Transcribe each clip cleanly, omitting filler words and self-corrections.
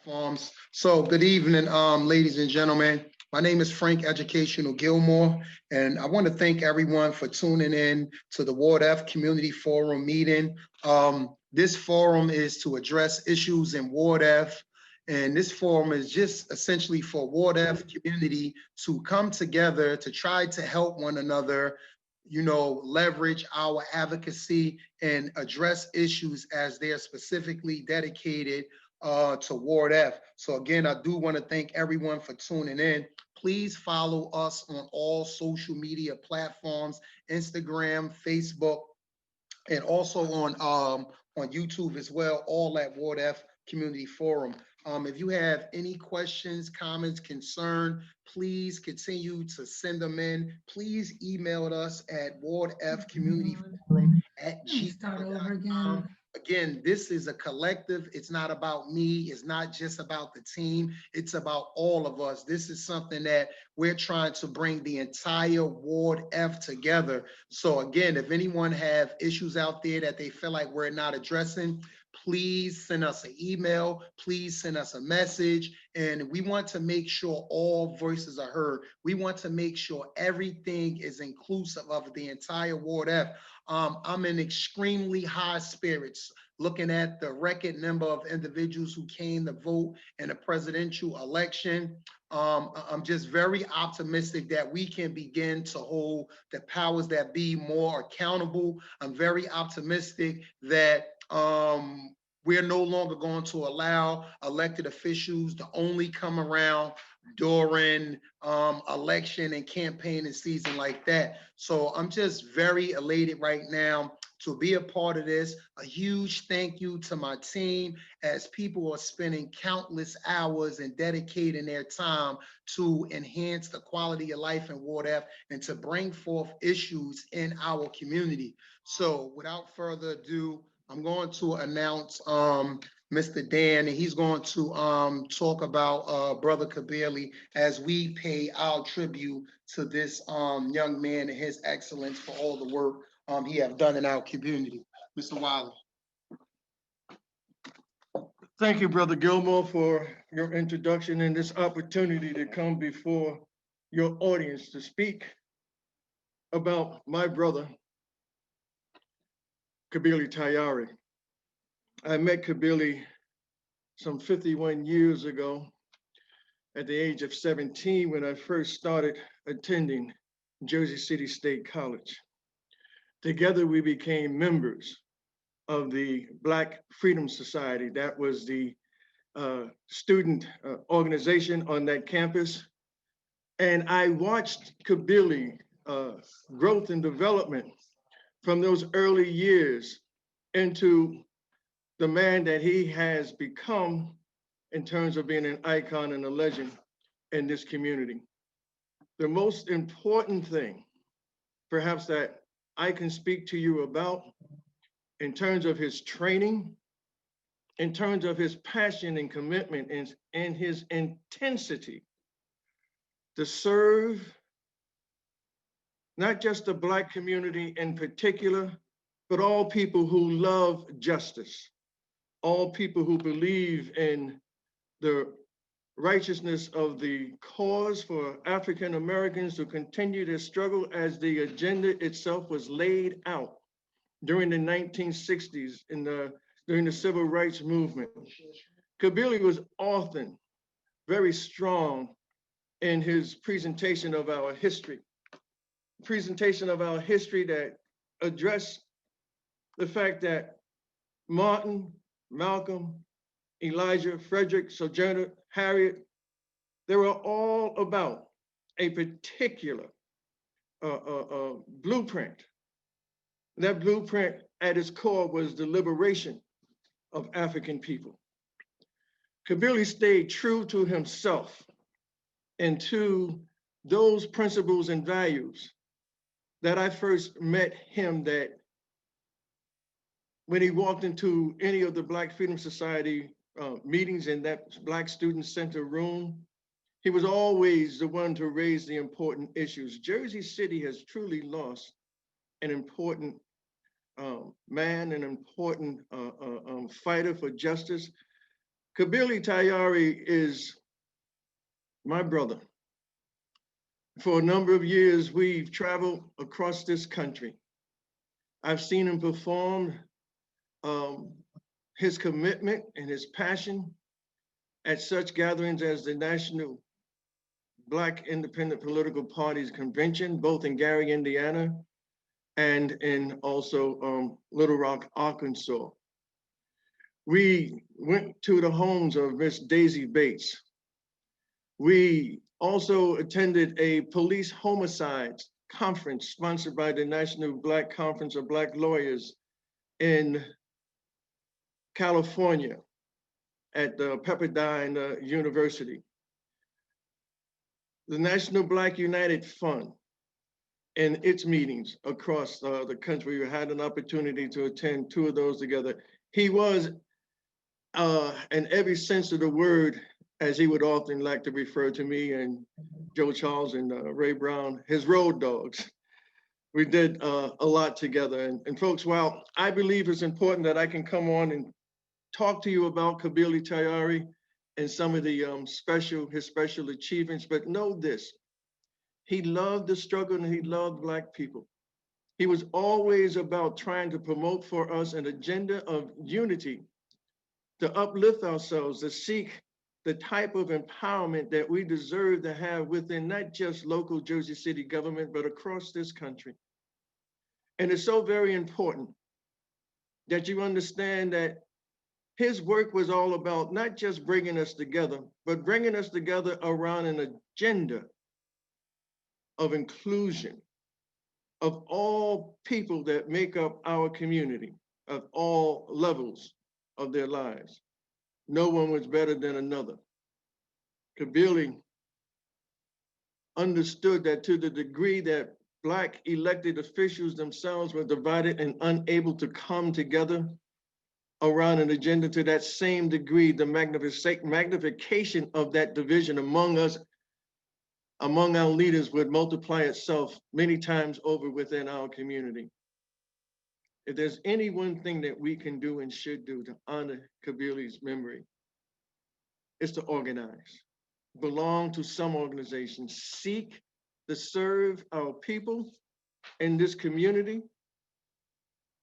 platforms. So good evening, ladies and gentlemen. My name is Frank Educational Gilmore, and I want to thank everyone for tuning in to the Ward F Community Forum meeting. This forum is to address issues in Ward F, and this forum is just essentially for Ward F community to come together to try to help one another, leverage our advocacy and address issues as they're specifically dedicated to Ward F. So again, I do want to thank everyone for tuning in. Please follow us on all social media platforms, Instagram, Facebook, and also on YouTube as well, all at Ward F Community Forum. If you have any questions, comments, concern, please continue to send them in. Please email us at wardfcommunityforum@gmail.com. Again, this is a collective. It's not about me. It's not just about the team. It's about all of us. This is something that we're trying to bring the entire Ward F together. So again, if anyone have issues out there that they feel like we're not addressing, please send us an email, please send us a message, and we want to make sure all voices are heard. We want to make sure everything is inclusive of the entire Ward F. I'm in extremely high spirits looking at the record number of individuals who came to vote in the presidential election. I'm just very optimistic that we can begin to hold the powers that be more accountable. I'm very optimistic that we're no longer going to allow elected officials to only come around during election and campaigning season like that. So I'm just very elated right now to be a part of this. A huge thank you to my team as people are spending countless hours and dedicating their time to enhance the quality of life in Ward F and to bring forth issues in our community. So without further ado, I'm going to announce Mr. Dan, and he's going to talk about Brother Kabili as we pay our tribute to this young man and his excellence for all the work he have done in our community. Mr. Wiley. Thank you, Brother Gilmore, for your introduction and this opportunity to come before your audience to speak about my brother, Kabili Tayari. I met Kabili some 51 years ago at the age of 17 when I first started attending Jersey City State College. Together, we became members of the Black Freedom Society. That was the student organization on that campus. And I watched Kabili growth and development from those early years into the man that he has become in terms of being an icon and a legend in this community. The most important thing, perhaps, that I can speak to you about in terms of his training, in terms of his passion and commitment and his intensity to serve not just the Black community in particular, but all people who love justice, all people who believe in the righteousness of the cause for African Americans to continue their struggle as the agenda itself was laid out during the 1960s during the Civil Rights Movement. Kabili was often very strong in his presentation of our history that addressed the fact that Martin, Malcolm, Elijah, Frederick, Sojourner, Harriet, they were all about a particular blueprint. That blueprint at its core was the liberation of African people. Kabili stayed true to himself and to those principles and values that I first met him, that when he walked into any of the Black Freedom Society meetings in that Black Student Center room, he was always the one to raise the important issues. Jersey City has truly lost an important man, an important fighter for justice. Kabili Tayari is my brother. For a number of years, we've traveled across this country. I've seen him perform his commitment and his passion at such gatherings as the National Black Independent Political Parties Convention, both in Gary, Indiana, and in also Little Rock, Arkansas. We went to the homes of Miss Daisy Bates. We also attended a police homicides conference sponsored by the National Black Conference of Black Lawyers in California at Pepperdine University. The National Black United Fund and its meetings across the country. We had an opportunity to attend 2 of those together. He was, in every sense of the word, as he would often like to refer to me and Joe Charles and Ray Brown, his road dogs. We did a lot together. And folks, while I believe it's important that I can come on and talk to you about Kabili Tayari and some of the his special achievements, but know this, he loved the struggle and he loved Black people. He was always about trying to promote for us an agenda of unity, to uplift ourselves, to seek the type of empowerment that we deserve to have within not just local Jersey City government, but across this country. And it's so very important that you understand that his work was all about not just bringing us together, but bringing us together around an agenda of inclusion of all people that make up our community, of all levels of their lives. No one was better than another. Kabili understood that to the degree that Black elected officials themselves were divided and unable to come together around an agenda, to that same degree, the magnification of that division among us, among our leaders, would multiply itself many times over within our community. If there's any one thing that we can do and should do to honor Kabili's memory, it's to organize, belong to some organization, seek to serve our people in this community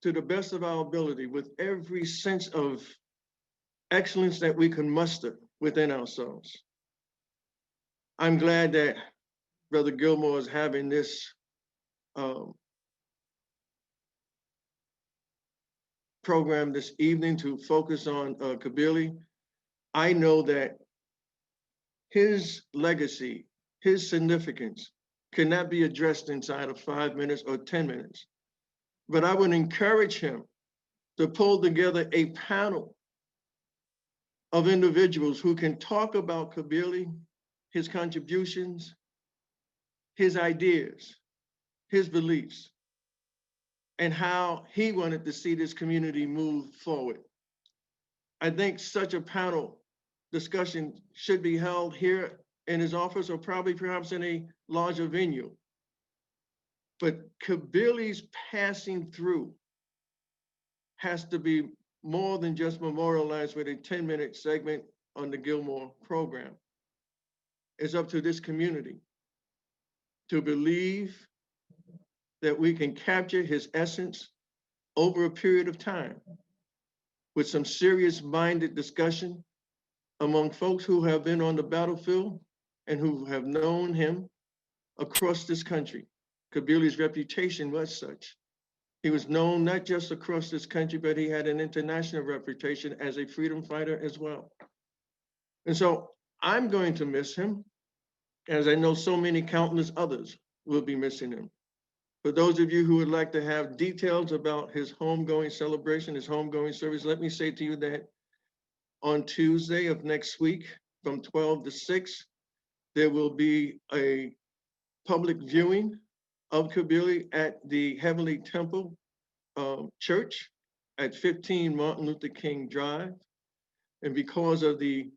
to the best of our ability with every sense of excellence that we can muster within ourselves. I'm glad that Brother Gilmore is having this program this evening to focus on Kabili. I know that his legacy, his significance cannot be addressed inside of 5 minutes or 10 minutes. But I would encourage him to pull together a panel of individuals who can talk about Kabili, his contributions, his ideas, his beliefs, and how he wanted to see this community move forward. I think such a panel discussion should be held here in his office, or probably perhaps in a larger venue. But Kabili's passing through has to be more than just memorialized with a 10-minute segment on the Gilmore program. It's up to this community to believe that we can capture his essence over a period of time with some serious-minded discussion among folks who have been on the battlefield and who have known him across this country. Kabili's reputation was such. He was known not just across this country, but he had an international reputation as a freedom fighter as well. And so I'm going to miss him, as I know so many countless others will be missing him. For those of you who would like to have details about his homegoing celebration, his homegoing service, let me say to you that on Tuesday of next week, from 12 to 6, there will be a public viewing of Kabili at the Heavenly Temple Church at 15 Martin Luther King Drive. And because of the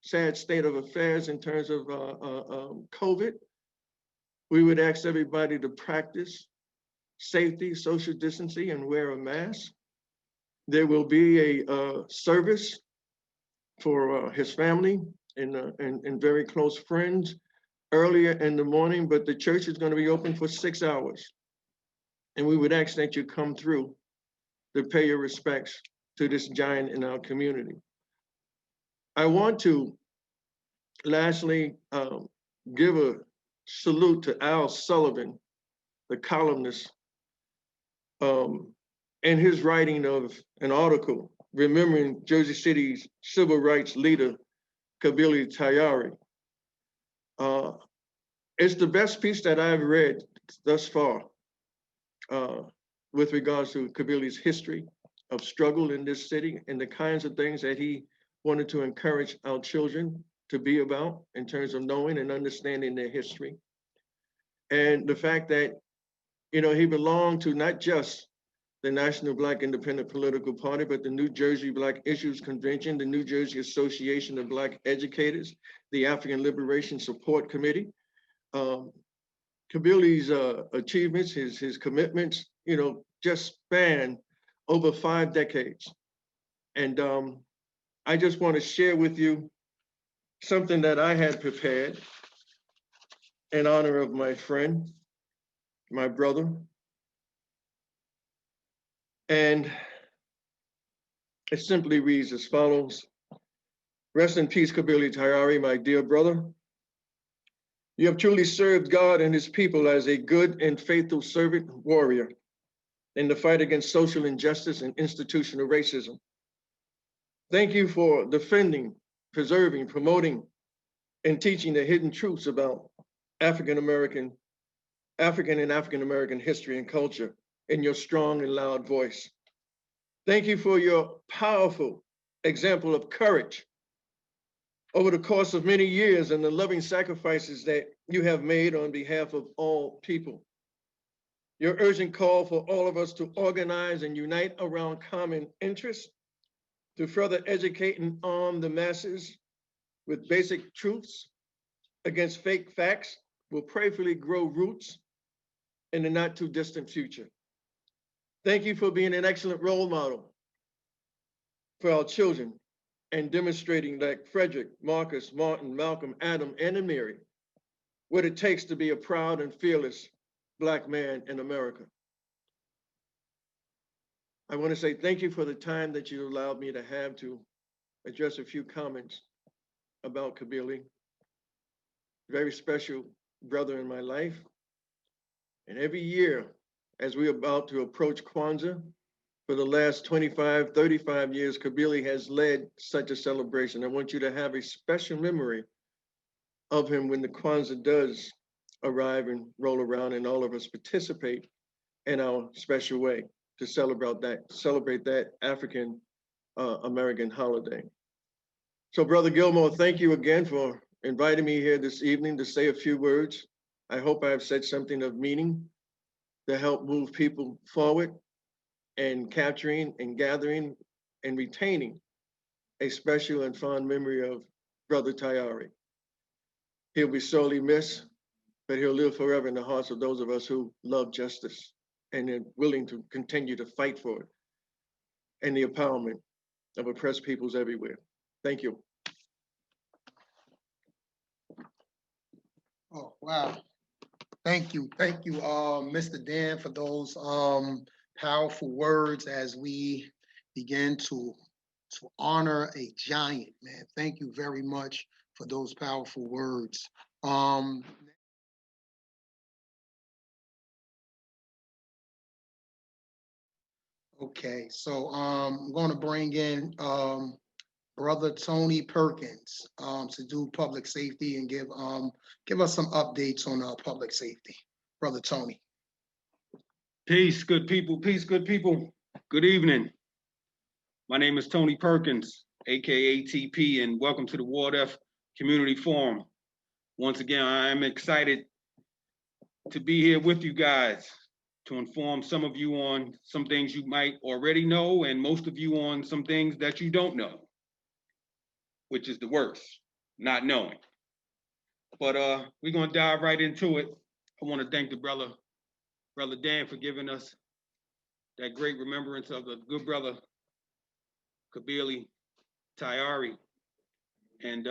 sad state of affairs in terms of COVID, we would ask everybody to practice safety, social distancing, and wear a mask. There will be a service for his family and very close friends earlier in the morning, but the church is going to be open for 6 hours. And we would ask that you come through to pay your respects to this giant in our community. I want to lastly give a salute to Al Sullivan, the columnist, in his writing of an article remembering Jersey City's civil rights leader, Kabili Tayari. It's the best piece that I've read thus far with regards to Kabili's history of struggle in this city and the kinds of things that he wanted to encourage our children to be about in terms of knowing and understanding their history. And the fact that, you know, he belonged to not just the National Black Independent Political Party, but the New Jersey Black Issues Convention, the New Jersey Association of Black Educators, the African Liberation Support Committee. Kabili's achievements, his commitments, you know, just span over 5 decades. And I just want to share with you something that I had prepared in honor of my friend, my brother. And it simply reads as follows. Rest in peace, Kabili Tayari, my dear brother. You have truly served God and his people as a good and faithful servant warrior in the fight against social injustice and institutional racism. Thank you for defending, preserving, promoting, and teaching the hidden truths about African and African American history and culture in your strong and loud voice. Thank you for your powerful example of courage over the course of many years and the loving sacrifices that you have made on behalf of all people. Your urgent call for all of us to organize and unite around common interests, to further educate and arm the masses with basic truths against fake facts will prayerfully grow roots in the not too distant future. Thank you for being an excellent role model for our children and demonstrating like Frederick, Marcus, Martin, Malcolm, Adam, and Amiri, what it takes to be a proud and fearless Black man in America. I want to say thank you for the time that you allowed me to have to address a few comments about Kabili, very special brother in my life. And every year, as we're about to approach Kwanzaa, for the last 25, 35 years, Kabili has led such a celebration. I want you to have a special memory of him when the Kwanzaa does arrive and roll around and all of us participate in our special way to celebrate that African American holiday. So Brother Gilmore, thank you again for inviting me here this evening to say a few words. I hope I've said something of meaning to help move people forward and capturing and gathering and retaining a special and fond memory of Brother Tayari. He'll be sorely missed, but he'll live forever in the hearts of those of us who love justice and are willing to continue to fight for it and the empowerment of oppressed peoples everywhere. Thank you. Oh, wow. Thank you, Mr. Dan, for those powerful words as we begin to honor a giant, man. Thank you very much for those powerful words. Okay, so I'm going to bring in Brother Tony Perkins to do public safety and give us some updates on public safety. Brother Tony. Peace, good people. Peace, good people. Good evening. My name is Tony Perkins, aka TP, and welcome to the Ward F Community Forum. Once again, I am excited to be here with you guys to inform some of you on some things you might already know, and most of you on some things that you don't know, which is the worst, not knowing. But we're gonna dive right into it. I want to thank the brother Dan for giving us that great remembrance of the good brother Kabili Tayari. And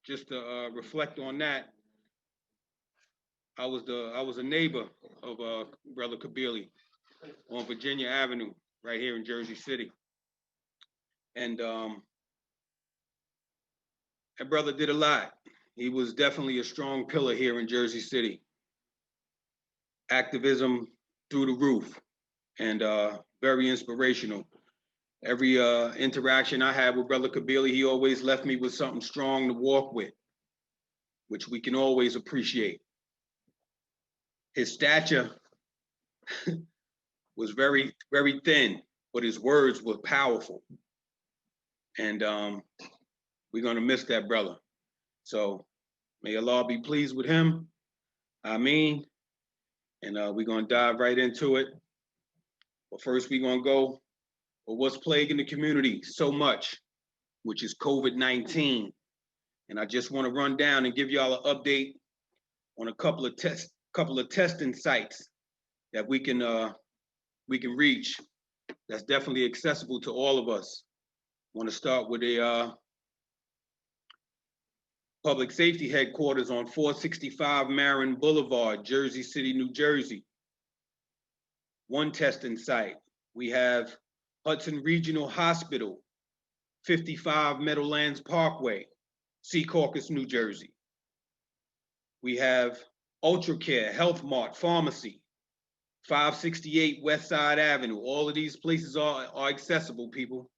just to reflect on that, I was a neighbor of Brother Kabili on Virginia Avenue, right here in Jersey City. And that brother did a lot. He was definitely a strong pillar here in Jersey City. Activism through the roof, and very inspirational. Every interaction I had with Brother Kabili, he always left me with something strong to walk with, which we can always appreciate. His stature was very, very thin, but his words were powerful. And we're gonna miss that brother. So may Allah be pleased with him. Ameen. And we're gonna dive right into it. But first we're gonna go with what's plaguing the community so much, which is COVID-19. And I just wanna run down and give y'all an update on a couple of testing sites that we can reach. That's definitely accessible to all of us. I wanna start with a public safety headquarters on 465 Marin Boulevard, Jersey City, New Jersey. One testing site. We have Hudson Regional Hospital, 55 Meadowlands Parkway, Secaucus, New Jersey. We have Ultra Care Health Mart Pharmacy, 568 West Side Avenue. All of these places are accessible, people.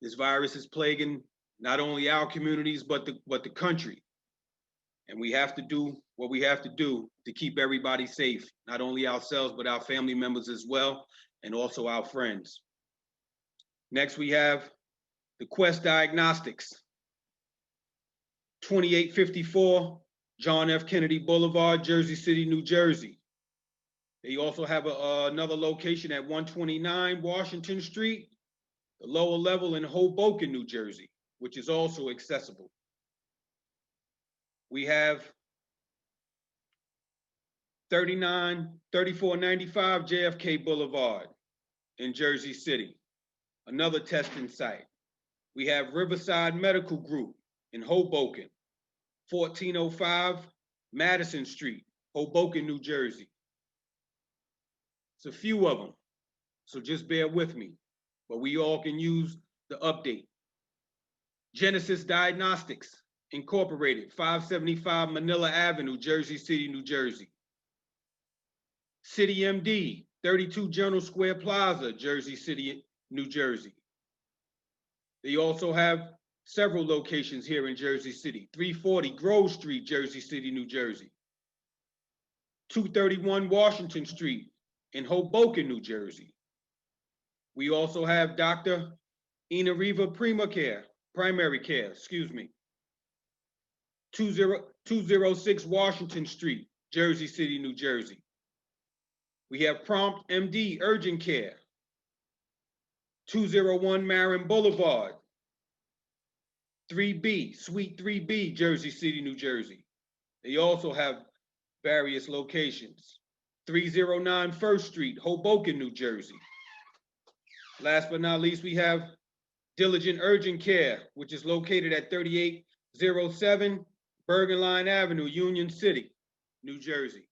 This virus is plaguing not only our communities, but the country. And we have to do what we have to do to keep everybody safe, not only ourselves, but our family members as well, and also our friends. Next, we have the Quest Diagnostics, 2854 John F. Kennedy Boulevard, Jersey City, New Jersey. They also have another location at 129 Washington Street, the lower level in Hoboken, New Jersey, which is also accessible. We have 3495 JFK Boulevard in Jersey City, another testing site. We have Riverside Medical Group in Hoboken, 1405 Madison Street, Hoboken, New Jersey. It's a few of them, so just bear with me, but we all can use the update. Genesis Diagnostics Incorporated, 575 Manila Avenue, Jersey City, New Jersey. City MD, 32 Journal Square Plaza, Jersey City, New Jersey. They also have several locations here in Jersey City. 340 Grove Street, Jersey City, New Jersey. 231 Washington Street in Hoboken, New Jersey. We also have Dr. Inariva Primary Care, 206 Washington Street, Jersey City, New Jersey. We have Prompt MD Urgent Care, 201 Marin Boulevard, 3B, Suite 3B, Jersey City, New Jersey. They also have various locations. 309 First Street, Hoboken, New Jersey. Last but not least, we have Diligent Urgent Care, which is located at 3807 Bergen Line Avenue, Union City, New Jersey.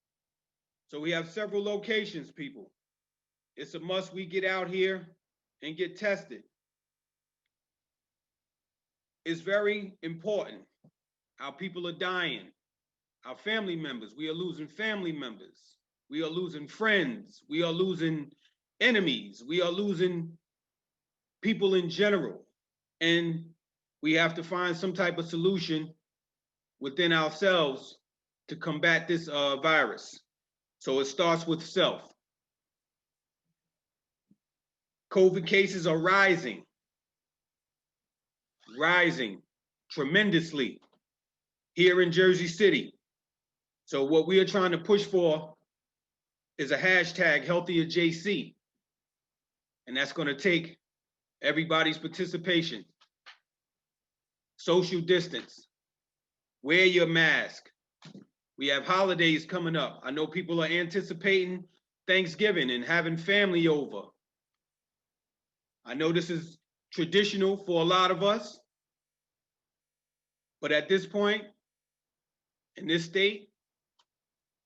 So we have several locations, people. It's a must we get out here and get tested. It's very important. Our people are dying. Our family members, we are losing family members. We are losing friends. We are losing enemies. We are losing people in general. And we have to find some type of solution within ourselves to combat this virus. So it starts with self. COVID cases are rising tremendously here in Jersey City. So what we are trying to push for is a hashtag #HealthierJC. And that's going to take everybody's participation. Social distance. Wear your mask. We have holidays coming up. I know people are anticipating Thanksgiving and having family over. I know this is traditional for a lot of us. But at this point, in this state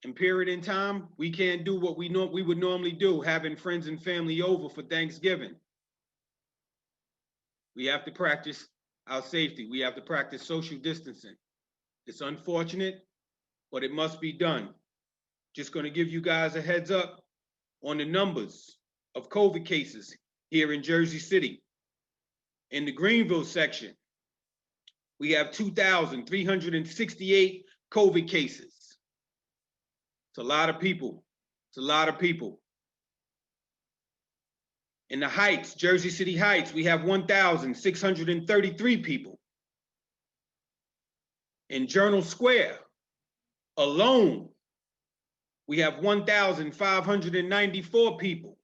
and period in time, we can't do what we would normally do, having friends and family over for Thanksgiving. We have to practice our safety. We have to practice social distancing. It's unfortunate, but it must be done. Just going to give you guys a heads up on the numbers of COVID cases here in Jersey City. In the Greenville section, we have 2,368 COVID cases. It's a lot of people. It's a lot of people. In the Heights, Jersey City Heights, we have 1,633 people. In Journal Square alone, we have 1,594 people.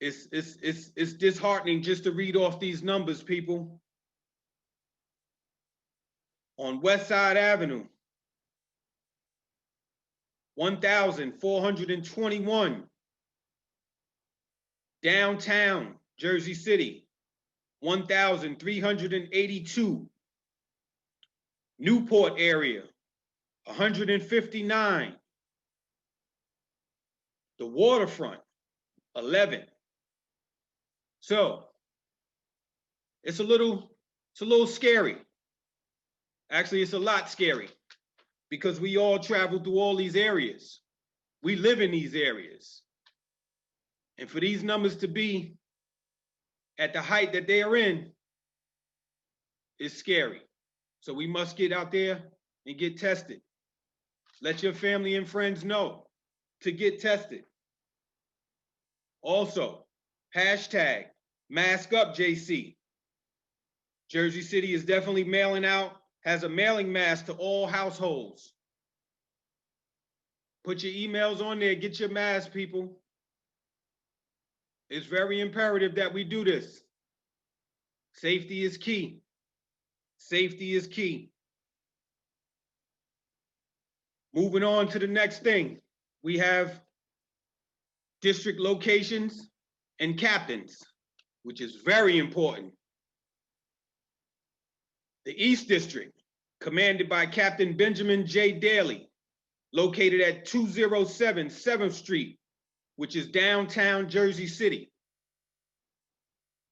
It's disheartening just to read off these numbers, people. On West Side Avenue, 1,421. Downtown Jersey City, 1,382. Newport area, 159. The waterfront, 11. So it's a little scary. Actually, it's a lot scary because we all travel through all these areas. We live in these areas. And for these numbers to be at the height that they are in, is scary. So we must get out there and get tested. Let your family and friends know to get tested. Also, hashtag mask up JC. Jersey City is definitely has a mailing mask to all households. Put your emails on there, get your mask, people. It's very imperative that we do this. Safety is key. Safety is key. Moving on to the next thing, we have district locations and captains, which is very important. The East District, commanded by Captain Benjamin J. Daly, located at 207 7th Street, which is downtown Jersey City.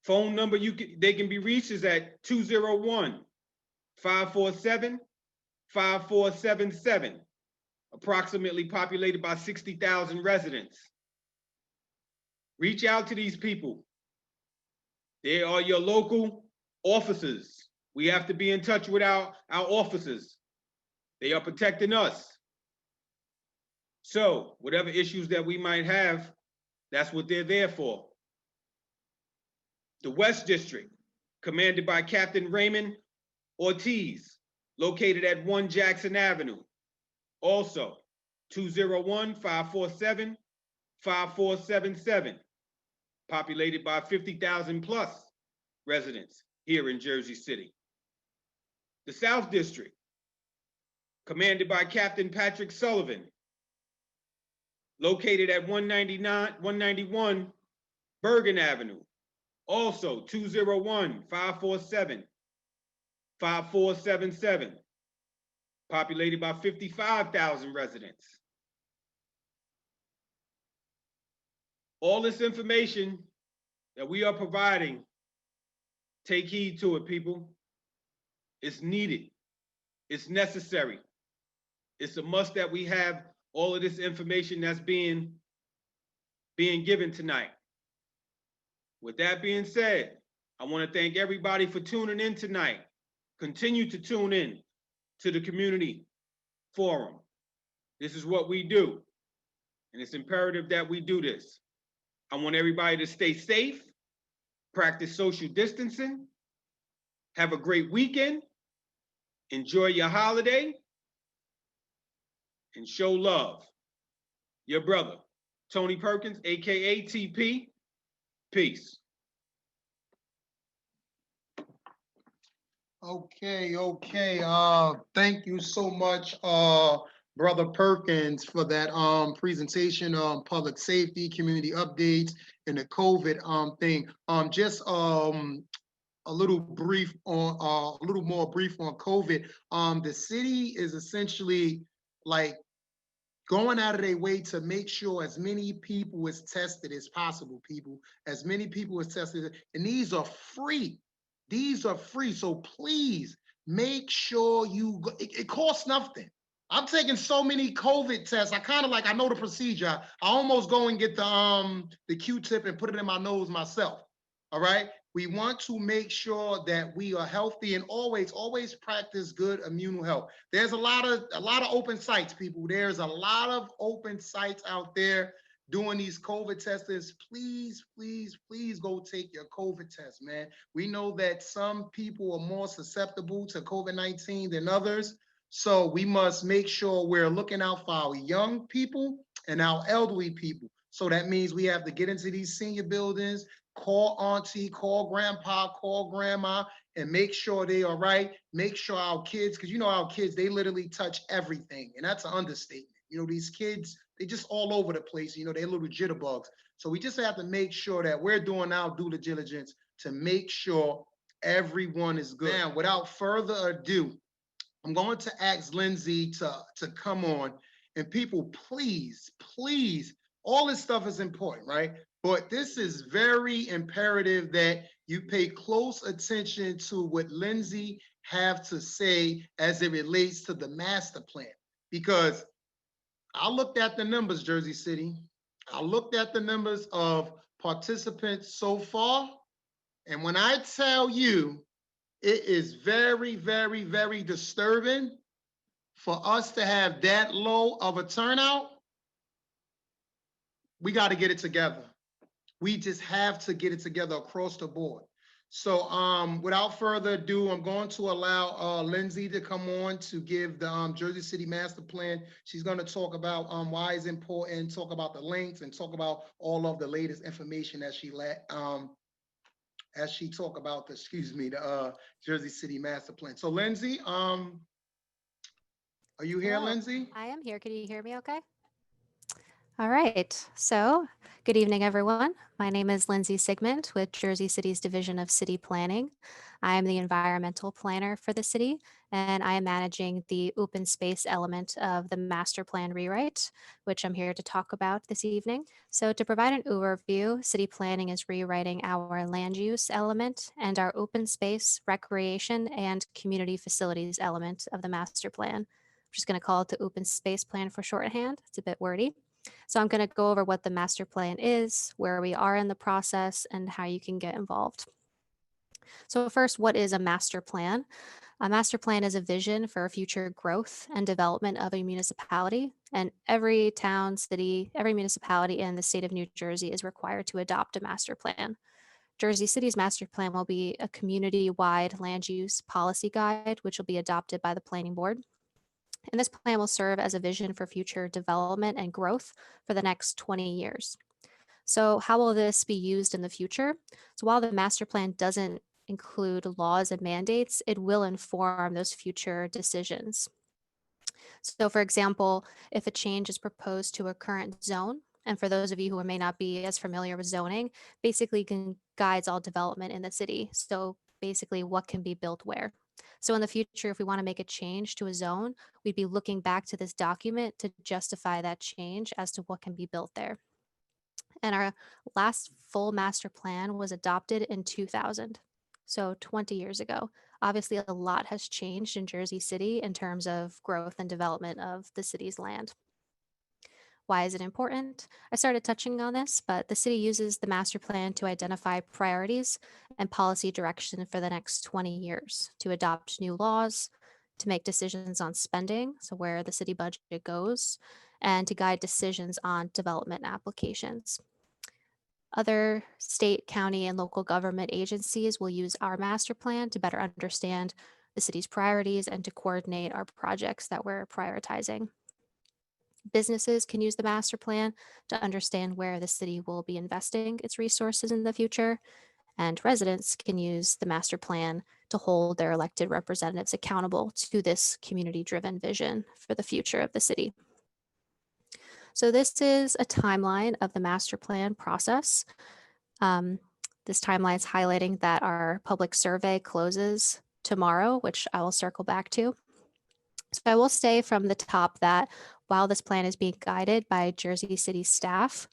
Phone number they can be reached is at 201-547-5477, approximately populated by 60,000 residents. Reach out to these people. They are your local officers. We have to be in touch with our officers. They are protecting us. So whatever issues that we might have, that's what they're there for. The West District, commanded by Captain Raymond Ortiz, located at 1 Jackson Avenue. Also, 201-547-5477, populated by 50,000 plus residents here in Jersey City. The South District, commanded by Captain Patrick Sullivan, located at 191 Bergen Avenue. Also 201-547-5477, populated by 55,000 residents. All this information that we are providing, take heed to it, people. It's needed. It's necessary. It's a must that we have all of this information that's being given tonight. With that being said, I want to thank everybody for tuning in tonight. Continue to tune in to the community forum. This is what we do, and it's imperative that we do this. I want everybody to stay safe, practice social distancing, have a great weekend, enjoy your holiday, and show love. Your brother, Tony Perkins, AKA TP. Peace. Okay. Thank you so much, Brother Perkins for that presentation on public safety, community updates, and the COVID thing. Just a little brief on a little more brief on COVID. The city is essentially like going out of their way to make sure as many people is tested as possible, as many people is tested, and these are free. These are free. So please make sure you go, it costs nothing. I'm taking so many COVID tests. I kind of like, I know the procedure. I almost go and get the Q-tip and put it in my nose myself. All right. We want to make sure that we are healthy and always practice good immune health. There's a lot of open sites, people. There's a lot of open sites out there doing these COVID tests. Please go take your COVID test, man. We know that some people are more susceptible to COVID-19 than others. So we must make sure we're looking out for our young people and our elderly people. So that means we have to get into these senior buildings, call auntie, call grandpa, call grandma, and make sure they are right. Make sure our kids, because you know our kids, they literally touch everything. And that's an understatement. You know, these kids, they just all over the place. You know, they're little jitterbugs. So we just have to make sure that we're doing our due diligence to make sure everyone is good. Now, without further ado, I'm going to ask Lindsay to come on. And people, please, all this stuff is important, right? But this is very imperative that you pay close attention to what Lindsay have to say as it relates to the master plan. Because I looked at the numbers, Jersey City. I looked at the numbers of participants so far. And when I tell you, it is very disturbing for us to have that low of a turnout. We got to get it together. We just have to get it together across the board. So without further ado, I'm going to allow Lindsay to come on to give the Jersey City Master Plan. She's going to talk about why it's important, talk about the links, and talk about all of the latest information as she talk about the Jersey City Master Plan. So Lindsay, are you here, Hello. Lindsay? I am here. Can you hear me okay? All right. So, good evening, everyone. My name is Lindsay Sigmund with Jersey City's Division of City Planning. I am the environmental planner for the city, and I am managing the open space element of the master plan rewrite, which I'm here to talk about this evening. So, to provide an overview, city planning is rewriting our land use element and our open space, recreation, and community facilities element of the master plan. I'm just going to call it the open space plan for shorthand. It's a bit wordy. So I'm going to go over what the master plan is, where we are in the process, and how you can get involved. So first, what is a master plan? A master plan is a vision for future growth and development of a municipality, and every town, city, every municipality in the state of New Jersey is required to adopt a master plan. Jersey City's master plan will be a community-wide land use policy guide, which will be adopted by the planning board. And this plan will serve as a vision for future development and growth for the next 20 years. So how will this be used in the future? So while the master plan doesn't include laws and mandates, it will inform those future decisions. So for example, if a change is proposed to a current zone, and for those of you who may not be as familiar with zoning, basically guides all development in the city. So basically what can be built where. So in the future, if we want to make a change to a zone, we'd be looking back to this document to justify that change as to what can be built there. And our last full master plan was adopted in 2000, so 20 years ago. Obviously, a lot has changed in Jersey City in terms of growth and development of the city's land. Why is it important? I started touching on this, but the city uses the master plan to identify priorities and policy direction for the next 20 years, to adopt new laws, to make decisions on spending, so where the city budget goes, and to guide decisions on development applications. Other state, county, and local government agencies will use our master plan to better understand the city's priorities and to coordinate our projects that we're prioritizing. Businesses can use the master plan to understand where the city will be investing its resources in the future, and residents can use the master plan to hold their elected representatives accountable to this community-driven vision for the future of the city. So this is a timeline of the master plan process. This timeline is highlighting that our public survey closes tomorrow, which I will circle back to. So I will say from the top that while this plan is being guided by Jersey City staff,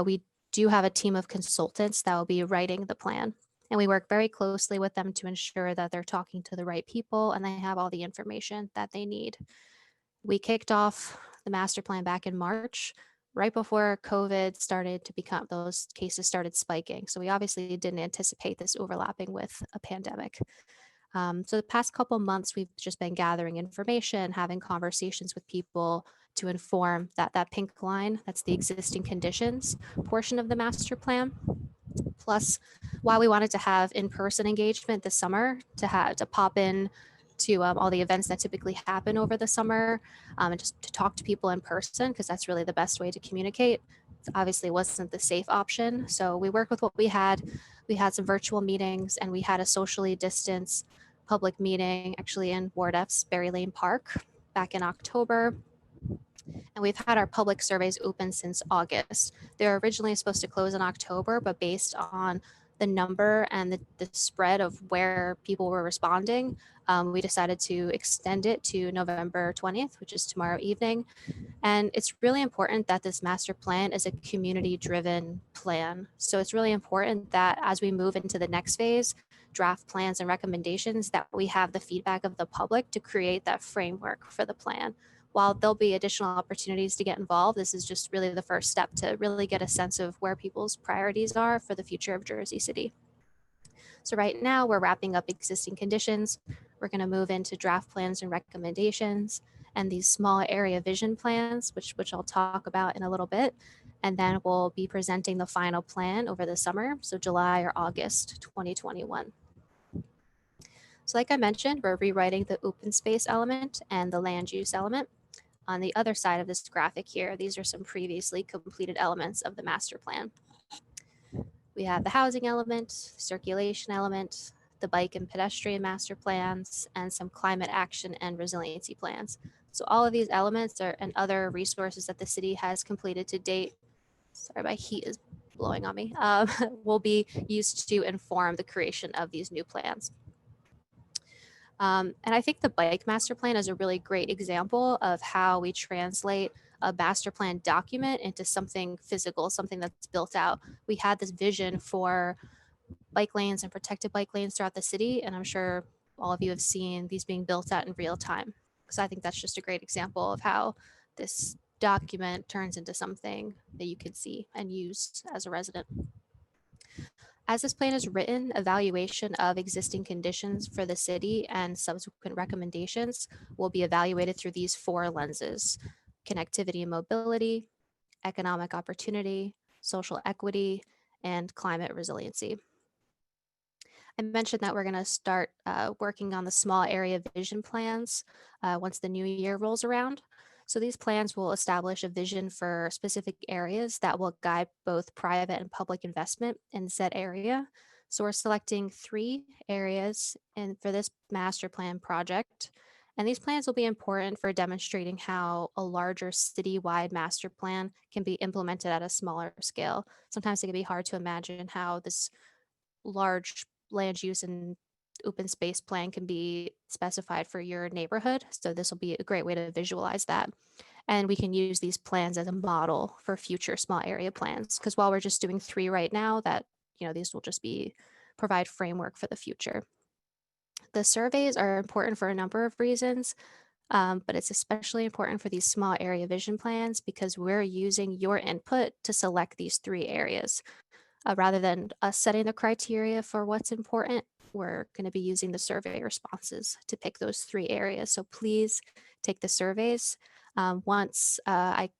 we do have a team of consultants that will be writing the plan. And we work very closely with them to ensure that they're talking to the right people and they have all the information that they need. We kicked off the master plan back in March, right before COVID started to become, those cases started spiking. So we obviously didn't anticipate this overlapping with a pandemic. So the past couple months, we've just been gathering information, having conversations with people to inform that pink line, that's the existing conditions portion of the master plan. Plus, while we wanted to have in-person engagement this summer, to pop in to all the events that typically happen over the summer, and just to talk to people in person, because that's really the best way to communicate. It obviously wasn't the safe option. So we worked with what we had. We had some virtual meetings and we had a socially distanced public meeting actually in Ward F's Berry Lane Park back in October. And we've had our public surveys open since August. They were originally supposed to close in October, but based on the number and the spread of where people were responding, we decided to extend it to November 20th, which is tomorrow evening. And it's really important that this master plan is a community-driven plan. So it's really important that as we move into the next phase, draft plans and recommendations, that we have the feedback of the public to create that framework for the plan. While there'll be additional opportunities to get involved, this is just really the first step to really get a sense of where people's priorities are for the future of Jersey City. So right now we're wrapping up existing conditions. We're going to move into draft plans and recommendations and these small area vision plans, which I'll talk about in a little bit. And then we'll be presenting the final plan over the summer, so July or August 2021. So like I mentioned, we're rewriting the open space element and the land use element. On the other side of this graphic here, these are some previously completed elements of the master plan. We have the housing element, circulation element, the bike and pedestrian master plans, and some climate action and resiliency plans. So all of these elements and other resources that the city has completed to date, sorry, my heat is blowing on me, will be used to inform the creation of these new plans. And I think the bike master plan is a really great example of how we translate a master plan document into something physical, something that's built out. We had this vision for bike lanes and protected bike lanes throughout the city, and I'm sure all of you have seen these being built out in real time. So I think that's just a great example of how this document turns into something that you can see and use as a resident. As this plan is written, evaluation of existing conditions for the city and subsequent recommendations will be evaluated through these four lenses: connectivity and mobility, economic opportunity, social equity, and climate resiliency. I mentioned that we're going to start working on the small area vision plans once the new year rolls around. So these plans will establish a vision for specific areas that will guide both private and public investment in said area. So we're selecting 3 areas for this master plan project. And these plans will be important for demonstrating how a larger citywide master plan can be implemented at a smaller scale. Sometimes it can be hard to imagine how this large land use and open space plan can be specified for your neighborhood. So this will be a great way to visualize that. And we can use these plans as a model for future small area plans. Because while we're just doing 3 right now, these will just provide framework for the future. The surveys are important for a number of reasons, but it's especially important for these small area vision plans because we're using your input to select these 3 areas. Rather than us setting the criteria for what's important, we're going to be using the survey responses to pick those 3 areas. So please take the surveys. Once I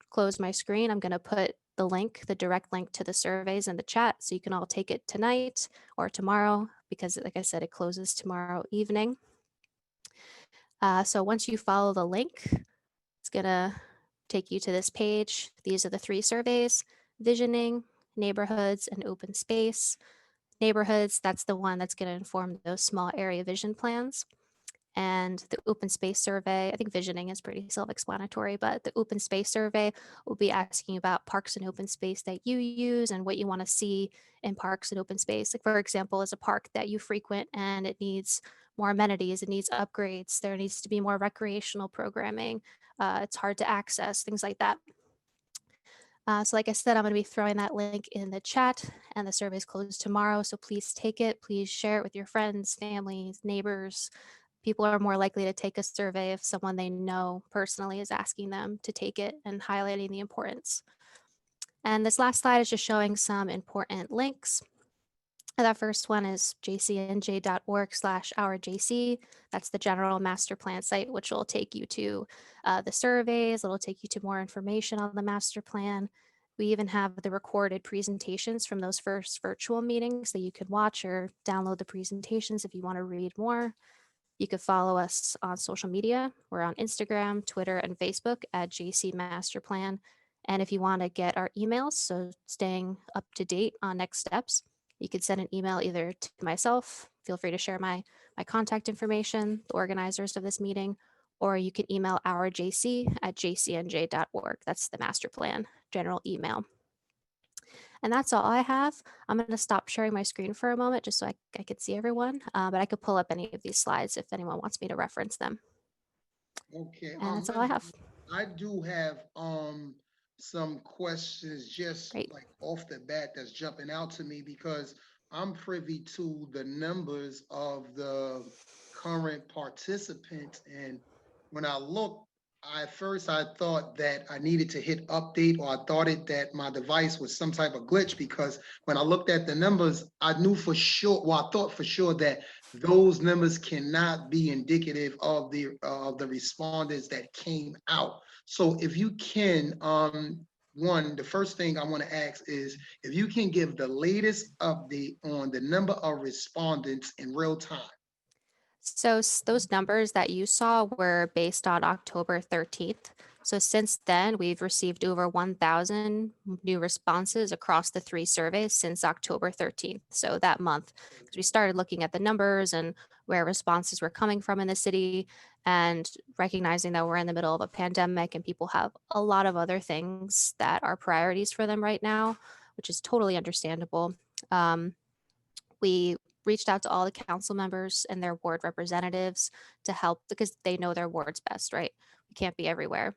close my screen, I'm going to put the direct link to the surveys in the chat so you can all take it tonight or tomorrow because, like I said, it closes tomorrow evening. So once you follow the link, it's going to take you to this page. These are the 3 surveys: visioning, neighborhoods, and open space. neighborhoods, that's the one that's going to inform those small area vision plans. And the open space survey, I think visioning is pretty self-explanatory, but the open space survey will be asking about parks and open space that you use and what you want to see in parks and open space. Like, for example, is a park that you frequent and it needs more amenities, it needs upgrades, there needs to be more recreational programming, it's hard to access, things like that. So like I said, I'm going to be throwing that link in the chat, and the survey is closed tomorrow. So please take it. Please share it with your friends, families, neighbors. People are more likely to take a survey if someone they know personally is asking them to take it and highlighting the importance. And this last slide is just showing some important links. That first one is jcnj.org/ourjc. That's the general master plan site, which will take you to the surveys. It'll take you to more information on the master plan. We even have the recorded presentations from those first virtual meetings that you can watch or download the presentations if you want to read more. You could follow us on social media. We're on Instagram, Twitter, and Facebook at JC Master Plan. And if you want to get our emails, so staying up to date on next steps, you could send an email either to myself, feel free to share my contact information, the organizers of this meeting, or you can email ourjc@jcnj.org. That's the master plan general email. And that's all I have. I'm going to stop sharing my screen for a moment just so I could see everyone, but I could pull up any of these slides if anyone wants me to reference them. Okay. And that's all I have. I do have some questions just Great. like off the bat that's jumping out to me, because I'm privy to the numbers of the current participants. And when I look, at first I thought that I needed to hit update, or I thought that my device was some type of glitch, because when I looked at the numbers, I knew for sure, well, I thought for sure that those numbers cannot be indicative of the respondents that came out. So if you can, one, the first thing I want to ask is if you can give the latest update on the number of respondents in real time. So those numbers that you saw were based on October 13th. So since then, we've received over 1,000 new responses across the 3 surveys since October 13th. So that month, because we started looking at the numbers and where responses were coming from in the city, and recognizing that we're in the middle of a pandemic and people have a lot of other things that are priorities for them right now, which is totally understandable. We reached out to all the council members and their ward representatives to help, because they know their wards best, right? We can't be everywhere.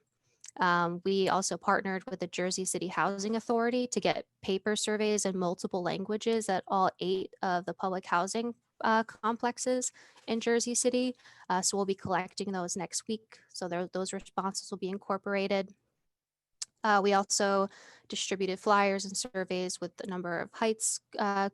We also partnered with the Jersey City Housing Authority to get paper surveys in multiple languages at all 8 of the public housing complexes in Jersey City. So we'll be collecting those next week. So those responses will be incorporated. We also distributed flyers and surveys with a number of Heights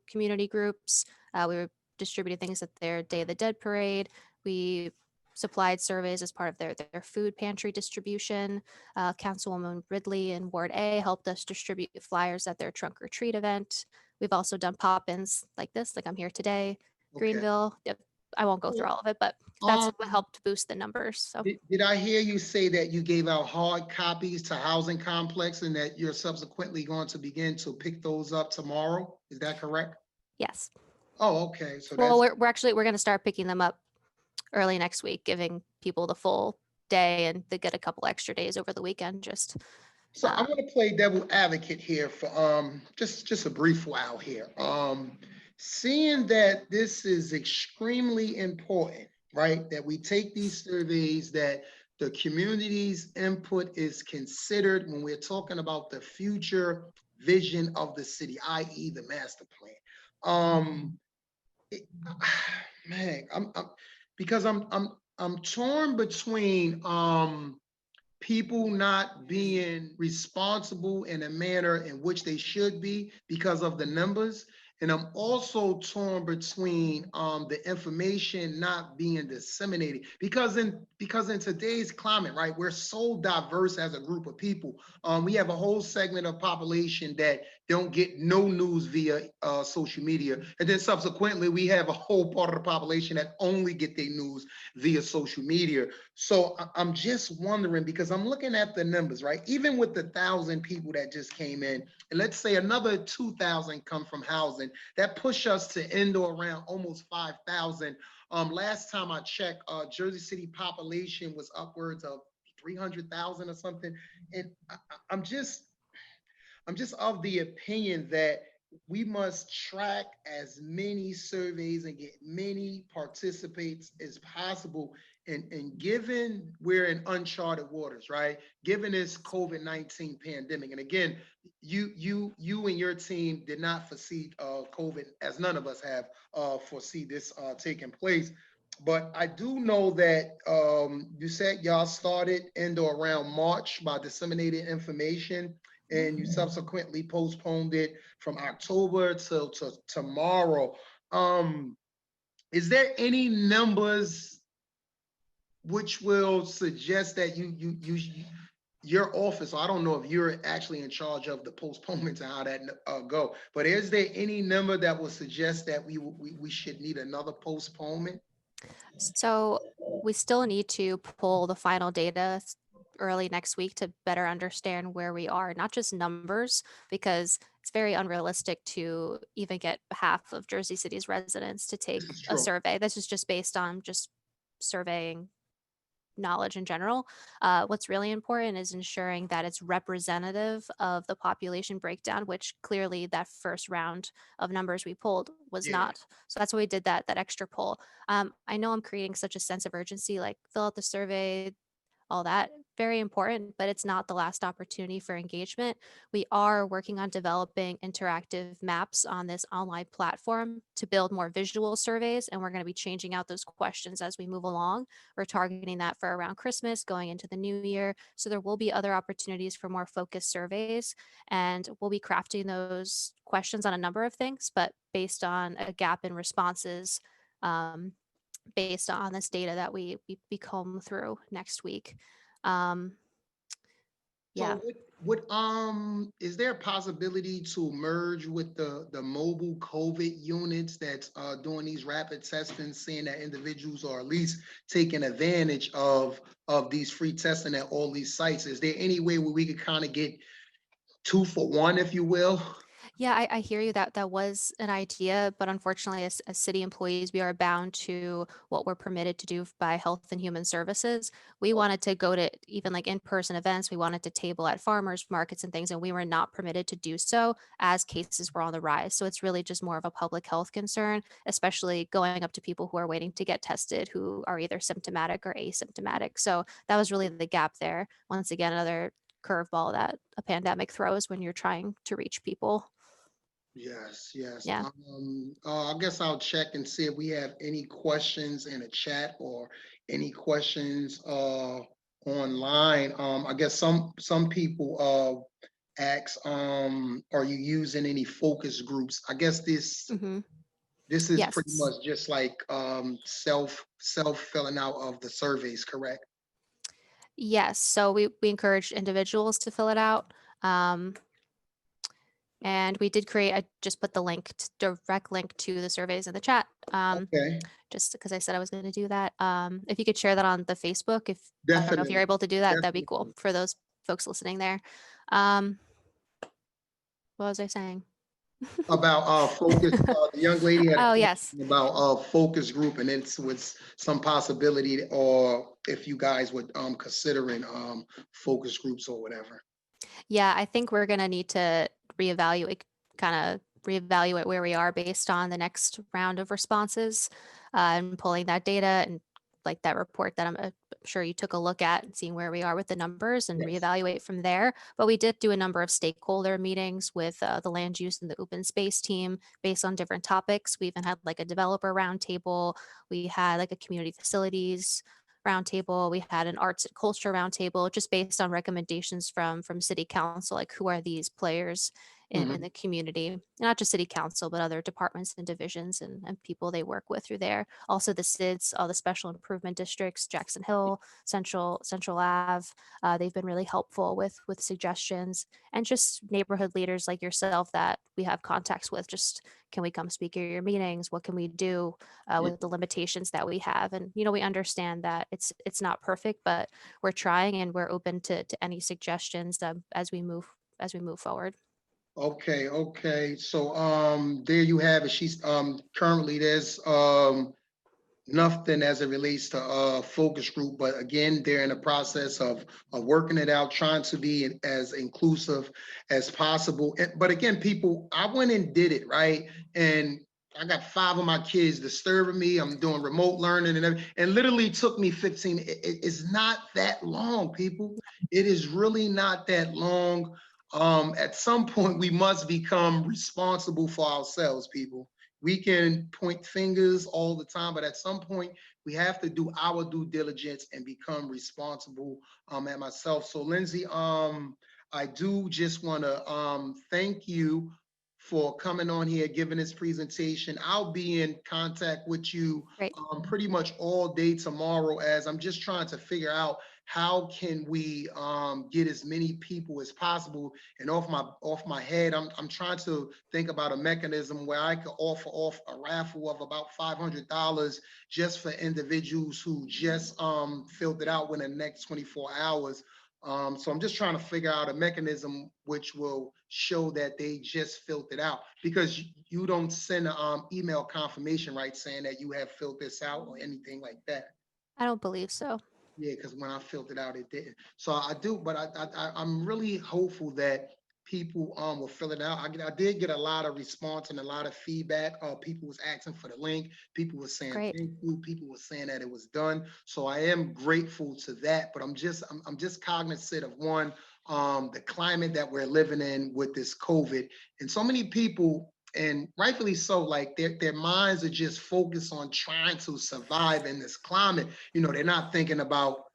community groups. We distributed things at their Day of the Dead parade. We supplied surveys as part of their food pantry distribution. Councilwoman Ridley in Ward A helped us distribute flyers at their trunk or treat event. We've also done pop-ins like this, like I'm here today, Greenville. Yep. I won't go through all of it, but that's what helped boost the numbers. So Did I hear you say that you gave out hard copies to housing complex and that you're subsequently going to begin to pick those up tomorrow? Is that correct? yes. Oh, okay. So Well, that's, we're going to start picking them up early next week, giving people the full day, and they get a couple extra days over the weekend. so I'm going to play devil advocate here for just a brief while here. Seeing that this is extremely important, right? That we take these surveys, that the community's input is considered when we're talking about the future vision of the city, i.e. the master plan. Man, because I'm torn between people not being responsible in a manner in which they should be because of the numbers. And I'm also torn between the information not being disseminated, because in today's climate, right, we're so diverse as a group of people. We have a whole segment of population that don't get no news via social media, and then subsequently we have a whole part of the population that only get their news via social media. So I'm just wondering, because I'm looking at the numbers, right? Even with the 1,000 people that just came in, and let's say another 2,000 come from housing, 4,000. That push us to end or around almost 5,000. Last time I checked, Jersey City population was upwards of 300,000 or something. And I'm just of the opinion that we must track as many surveys and get many participants as possible. And given we're in uncharted waters, right? Given this COVID-19 pandemic, and again, you and your team did not foresee COVID, as none of us have foresee this taking place. But I do know that you said y'all started in or around March by disseminating information, and you subsequently postponed it from October to tomorrow. Is there any numbers which will suggest that your office, I don't know if you're actually in charge of the postponements and how that go, but is there any number that will suggest that we should need another postponement? So we still need to pull the final data early next week to better understand where we are, not just numbers, because it's very unrealistic to even get half of Jersey City's residents to take This is a true. survey. This is just based on just surveying knowledge in general. What's really important is ensuring that it's representative of the population breakdown, which clearly that first round of numbers we pulled was Yeah. not. So that's why we did that extra poll. I know I'm creating such a sense of urgency, like fill out the survey, all that, very important, but it's not the last opportunity for engagement. We are working on developing interactive maps on this online platform to build more visual surveys, and we're going to be changing out those questions as we move along. We're targeting that for around Christmas, going into the new year. So there will be other opportunities for more focused surveys, and we'll be crafting those questions on a number of things, but based on a gap in responses, based on this data that we comb through next week. Yeah. So is there a possibility to merge with the mobile COVID units that's doing these rapid testing, seeing that individuals are at least taking advantage of these free testing at all these sites? Is there any way where we could kind of get 2 for 1, if you will? Yeah, I hear you. That was an idea, but unfortunately, as city employees, we are bound to what we're permitted to do by Health and Human Services. We wanted to go to even like in-person events. We wanted to table at farmers markets and things, and we were not permitted to do so as cases were on the rise. So it's really just more of a public health concern, especially going up to people who are waiting to get tested, who are either symptomatic or asymptomatic. So that was really the gap there. Once again, another curveball that a pandemic throws when you're trying to reach people. Yes, yes. Yeah. I guess I'll check and see if we have any questions in the chat or any questions online. I guess some people ask, are you using any focus groups? I guess this Mhm. this is pretty Yes. much just like self filling out of the surveys, correct? Yes. So we encourage individuals to fill it out. And we did create, I just put the link, direct link to the surveys in the chat, Okay, just because I said I was going to do that. If you could share that on the Facebook, if I don't know if you're definitely, able to do that, that'd be cool definitely. for those folks listening there. What was I saying? About focus, the young lady had a Oh, yes. question about focus group, and it's with some possibility, or if you guys would considering focus groups or whatever. Yeah, I think we're going to need to kind of reevaluate where we are based on the next round of responses, and pulling that data and like that report that I'm sure you took a look at and seeing where we are with the numbers and Yes. reevaluate from there. But we did do a number of stakeholder meetings with the land use and the open space team based on different topics. We even had like a developer roundtable. We had like a community facilities roundtable. We had an arts and culture roundtable, just based on recommendations from city council, like who are these players in Mhm. the community, not just city council, but other departments and divisions and people they work with through there. Also the SIDS, all the special improvement districts, Jackson Hill, Central Ave. They've been really helpful with suggestions, and just neighborhood leaders like yourself that we have contacts with. Just, can we come speak at your meetings? What can we do Yeah. with the limitations that we have? And we understand that it's not perfect, but we're trying and we're open to any suggestions as we move forward. Okay. So, there you have it. She's, currently there's, nothing as it relates to focus group, but again, they're in the process of working it out, trying to be as inclusive as possible. But again, people, I went and did it, right? And I got 5 of my kids disturbing me. I'm doing remote learning and everything, and literally took me 15. It's not that long, people. It is really not that long. At some point, we must become responsible for ourselves, people. We can point fingers all the time, but at some point we have to do our due diligence and become responsible at myself. So Lindsay, I do just want to thank you for coming on here, giving this presentation. I'll be in contact with you Great. pretty much all day tomorrow, as I'm just trying to figure out how can we get as many people as possible. And off my head, I'm trying to think about a mechanism where I could offer off a raffle of about $500 just for individuals who just filled it out within the next 24 hours. So I'm just trying to figure out a mechanism which will show that they just filled it out, because you don't send an email confirmation, right, saying that you have filled this out or anything like that. I don't believe so. Yeah, because when I filled it out, it didn't. So I do, but I'm really hopeful that people will fill it out. I did get a lot of response and a lot of feedback. People was asking for the link. People were saying Great. thank you. People were saying that it was done. So I am grateful to that. But I'm just cognizant of one, the climate that we're living in with this COVID, and so many people, and rightfully so, like their minds are just focused on trying to survive in this climate. They're not thinking about,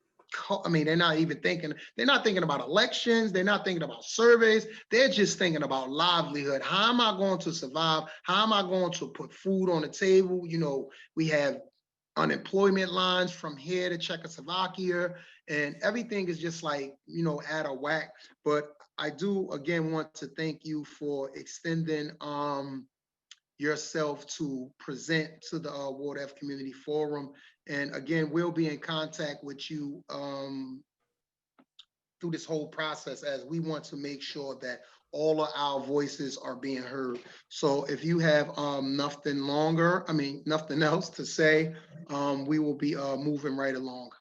they're not even thinking, they're not thinking about elections. They're not thinking about surveys. They're just thinking about livelihood. How am I going to survive? How am I going to put food on the table? We have unemployment lines from here to Czechoslovakia, and everything is just like, out of whack. But I do, again, want to thank you for extending yourself to present to the Ward F Community Forum. And again, we'll be in contact with you through this whole process, as we want to make sure that all of our voices are being heard. So if you have nothing else to say, we will be moving right along.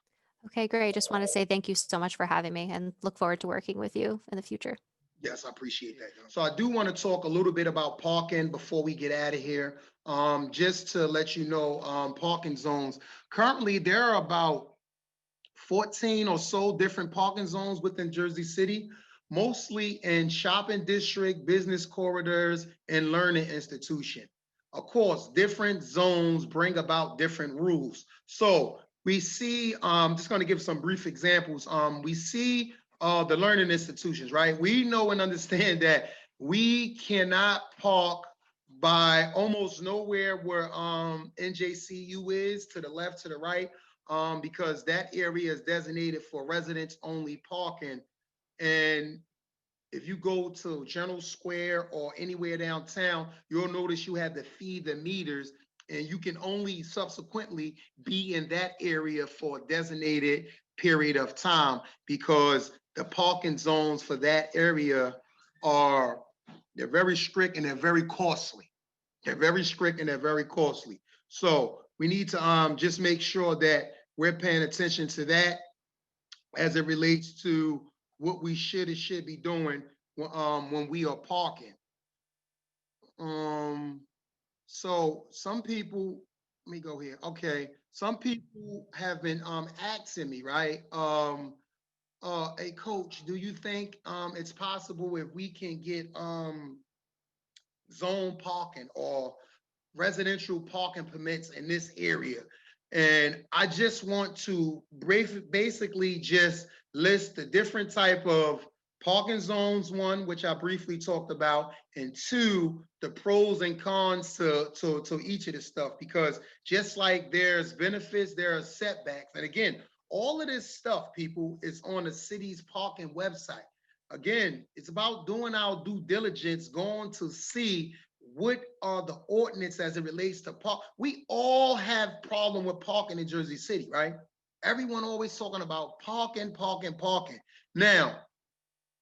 Okay, great. Just want to say thank you so much for having me and look forward to working with you in the future. Yes, I appreciate that. So I do want to talk a little bit about parking before we get out of here. Just to let you know, parking zones. Currently, there are about 14 or so different parking zones within Jersey City, mostly in shopping district, business corridors, and learning institution. Of course, different zones bring about different rules. So we see, just going to give some brief examples. We see the learning institutions, right? We know and understand that we cannot park by almost nowhere where NJCU is, to the left, to the right, because that area is designated for residents only parking. And if you go to General Square or anywhere downtown, you'll notice you have to feed the meters, and you can only subsequently be in that area for a designated period of time, because the parking zones for that area they're very strict and they're very costly. They're very strict and they're very costly. So we need to just make sure that we're paying attention to that as it relates to what we should be doing when we are parking. So some people, let me go here. Okay, some people have been asking me, right? Hey coach, do you think it's possible if we can get zone parking or residential parking permits in this area? And I just want to basically just list the different type of parking zones, one, which I briefly talked about, and two, the pros and cons to each of this stuff, because just like there's benefits, there are setbacks. And again, all of this stuff, people, is on the city's parking website. Again, it's about doing our due diligence, going to see what are the ordinance as it relates to park. We all have problem with parking in Jersey City, right? Everyone always talking about parking. Now,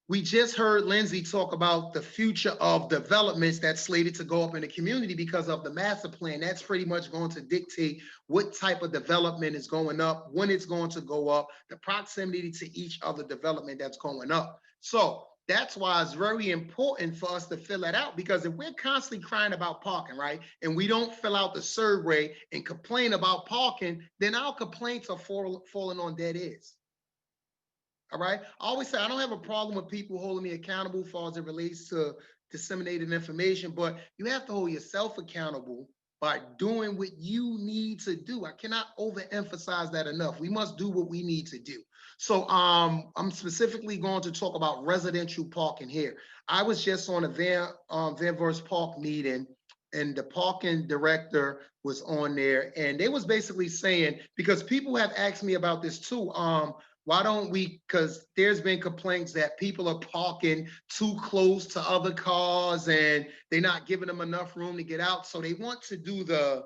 we just heard Lindsay talk about the future of developments that's slated to go up in the community because of the master plan. That's pretty much going to dictate what type of development is going up, when it's going to go up, the proximity to each other development that's going up. So that's why it's very important for us to fill that out, because if we're constantly crying about parking, right, and we don't fill out the survey and complain about parking, then our complaints are falling on dead ears. All right. I always say I don't have a problem with people holding me accountable as far as it relates to disseminating information, but you have to hold yourself accountable by doing what you need to do. I cannot overemphasize that enough. We must do what we need to do. So I'm specifically going to talk about residential parking here. I was just on a Van Park meeting, and the parking director was on there, and they was basically saying, because people have asked me about this too, why don't we, because there's been complaints that people are parking too close to other cars and they're not giving them enough room to get out. So they want to do the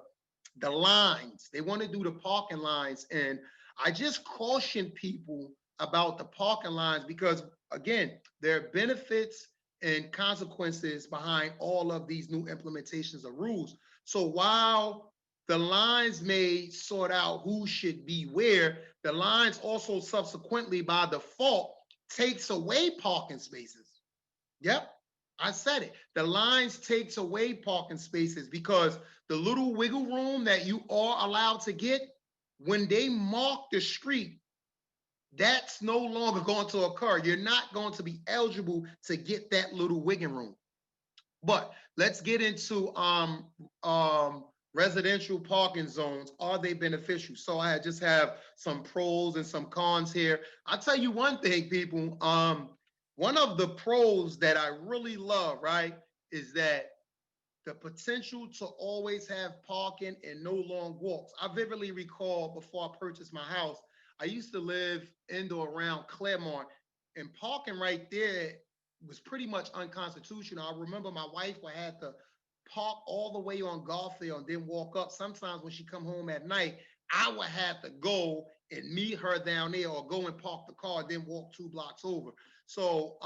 lines. They want to do the parking lines. And I just caution people about the parking lines because, again, there are benefits and consequences behind all of these new implementations of rules. So while the lines may sort out who should be where, the lines also subsequently by default takes away parking spaces. Yep, I said it. The lines takes away parking spaces because the little wiggle room that you are allowed to get, when they mark the street, that's no longer going to occur. You're not going to be eligible to get that little wiggle room. But let's get into residential parking zones. Are they beneficial? So I just have some pros and some cons here. I'll tell you one thing, people. One of the pros that I really love, right, is that the potential to always have parking and no long walks. I vividly recall before I purchased my house, I used to live in or around Claremont, and parking right there was pretty much unconstitutional. I remember my wife would have to park all the way on Garfield and then walk up. Sometimes when she come home at night, I would have to go and meet her down there or go and park the car, then walk 2 blocks over. So